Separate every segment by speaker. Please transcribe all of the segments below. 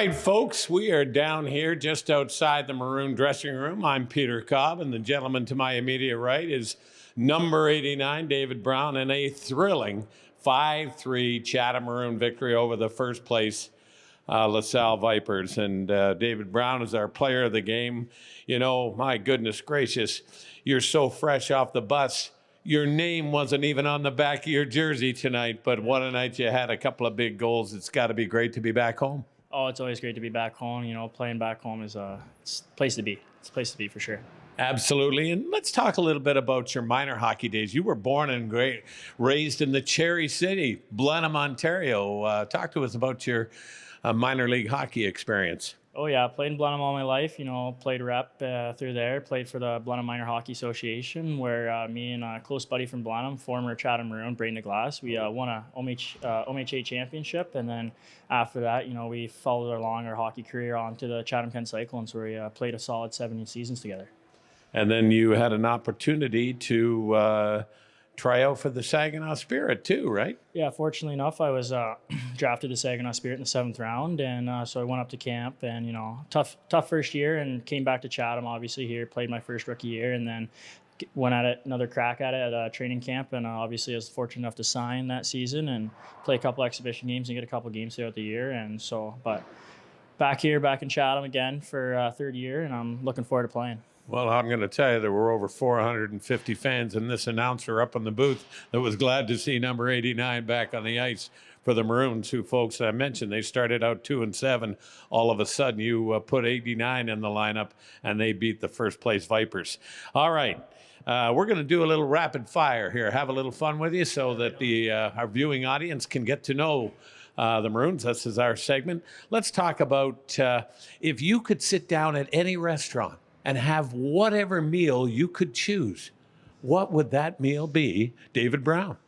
Speaker 1: right, folks, we are down here just outside the Maroon dressing room. I'm Peter Cobb, and the gentleman to my immediate right is number 89, David Brown, and a thrilling 5-3 Chatham Maroon victory over the first place Lasalle Vipers. And David Brown is our player of the game. You know, my goodness gracious, you're so fresh off the bus. Your name wasn't even on the back of your jersey tonight, but what a night you had, a couple of big goals. It's got to be great to be back home.
Speaker 2: Oh, it's always great to be back home. You know, playing back home is it's a place to be. It's a place to be for sure.
Speaker 1: Absolutely. And let's talk a little bit about your minor hockey days. You were born and raised in the Cherry City, Blenheim, Ontario. Talk to us about your minor league hockey experience.
Speaker 2: Oh, yeah. I played in Blenheim all my life. You know, played rep through there. Played for the Blenheim Minor Hockey Association, where me and a close buddy from Blenheim, former Chatham Maroon, Braden DeGlass, we won a OMHA championship. And then after that, you know, we followed along our hockey career onto the Chatham-Kent Cyclones, where we played a solid 70 seasons together.
Speaker 1: And then you had an opportunity to try out for the Saginaw Spirit too, right?
Speaker 2: Yeah, fortunately enough, I was drafted to Saginaw Spirit in the 7th round, and so I went up to camp, and you know, tough first year, and came back to Chatham. Obviously, here played my first rookie year, and then went at it another crack at it at training camp, and obviously I was fortunate enough to sign that season and play a couple exhibition games and get a couple games throughout the year, and so but back in Chatham again for third year, and I'm looking forward to playing.
Speaker 1: Well, I'm going to tell you, there were over 450 fans and this announcer up in the booth that was glad to see number 89 back on the ice for the Maroons, who, folks, I mentioned, they started out 2-7. All of a sudden, you put 89 in the lineup, and they beat the first-place Vipers. All right. We're going to do a little rapid fire here, have a little fun with you so that our viewing audience can get to know the Maroons. This is our segment. Let's talk about if you could sit down at any restaurant and have whatever meal you could choose, what would that meal be, David Brown?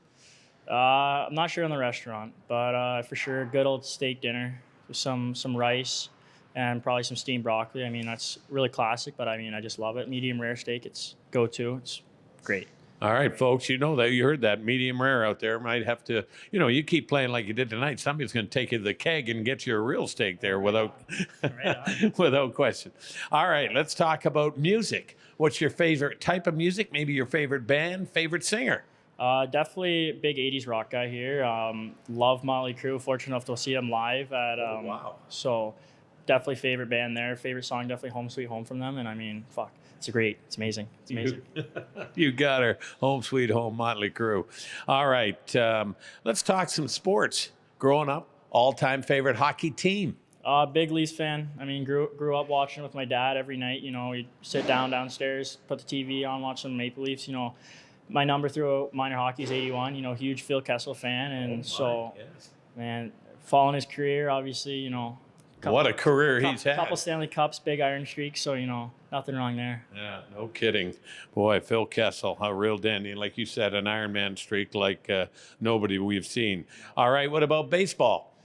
Speaker 2: I'm not sure on the restaurant, but for sure, good old steak dinner with some rice and probably some steamed broccoli. I mean, that's really classic, but I mean, I just love it. Medium rare steak, it's go-to. It's great.
Speaker 1: All right, folks, you know that you heard that medium rare out there. Might have to, you know, you keep playing like you did tonight, somebody's going to take you to the keg and get you a real steak there without without question. All right, let's talk about music. What's your favorite type of music? Maybe your favorite band, favorite singer?
Speaker 2: Definitely a big 80s rock guy here. Love Motley Crue. Fortunate enough to see them live at
Speaker 1: wow.
Speaker 2: So definitely favorite band there. Favorite song, definitely Home Sweet Home from them. And I mean, fuck. It's amazing. It's amazing.
Speaker 1: You got her. Home Sweet Home, Motley Crue. All right. Let's talk some sports. Growing up, all-time favorite hockey team?
Speaker 2: Big Leafs fan. I mean, grew up watching with my dad every night. You know, we'd sit downstairs, put the TV on, watch some Maple Leafs. You know, my number through minor hockey is 81. You know, huge Phil Kessel fan. And man, following his career, obviously, you know.
Speaker 1: What a career he's had.
Speaker 2: Couple Stanley Cups, big iron streak, so, you know, nothing wrong there.
Speaker 1: Yeah, no kidding. Boy, Phil Kessel, a real dandy. Like you said, an Ironman streak like nobody we've seen. All right, what about baseball?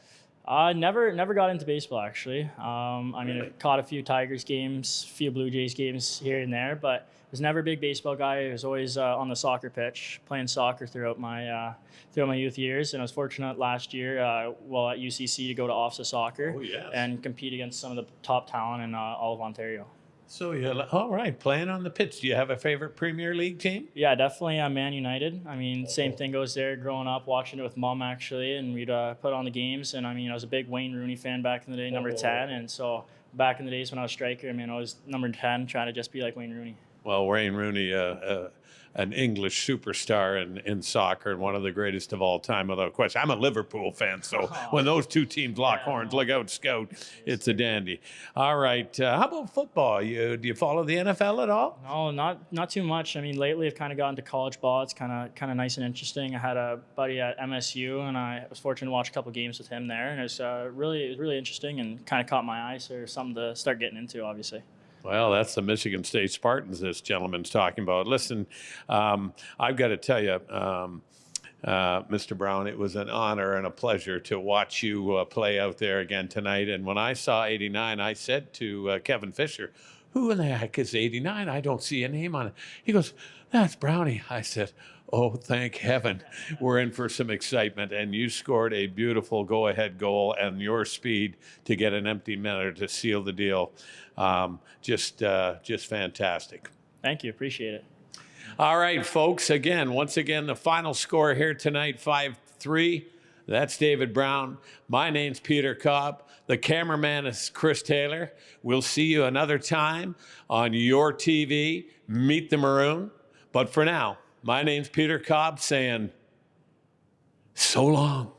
Speaker 2: Never got into baseball, actually. I mean, I caught a few Tigers games, a few Blue Jays games here and there, but was never a big baseball guy. I was always on the soccer pitch, playing soccer throughout my youth years. And I was fortunate last year, while at UCC, to go to OFSA soccer and compete against some of the top talent in all of Ontario.
Speaker 1: So you're all right, playing on the pitch. Do you have a favorite Premier League team?
Speaker 2: Yeah, definitely Man United. I mean, same thing goes there. Growing up, watching it with Mom, actually, and we'd put on the games. And I mean, I was a big Wayne Rooney fan back in the day, number 10. And so back in the days when I was striker, I mean, I was number 10, trying to just be like Wayne Rooney.
Speaker 1: Well, Wayne Rooney, an English superstar in soccer and one of the greatest of all time, without question. I'm a Liverpool fan, so when those two teams lock horns, look out, Scout. It's a dandy. All right. How about football? Do you follow the NFL at all?
Speaker 2: No, not too much. I mean, lately I've kind of gotten to college ball. It's kind of nice and interesting. I had a buddy at MSU, and I was fortunate to watch a couple games with him there, and it was really interesting and kind of caught my eye. So something to start getting into, obviously.
Speaker 1: Well, that's the Michigan State Spartans this gentleman's talking about. Listen, I've got to tell you, Mr. Brown, it was an honor and a pleasure to watch you play out there again tonight. And when I saw 89, I said to Kevin Fisher, who in the heck is 89? I don't see a name on it. He goes, that's Brownie. I said, oh, thank heaven. We're in for some excitement. And you scored a beautiful go-ahead goal, and your speed to get an empty netter to seal the deal. Just fantastic.
Speaker 2: Thank you. Appreciate it.
Speaker 1: All right, folks. Once again, the final score here tonight, 5-3. That's David Brown. My name's Peter Cobb. The cameraman is Chris Taylor. We'll see you another time on your TV, Meet the Maroon. But for now, my name's Peter Cobb saying, so long.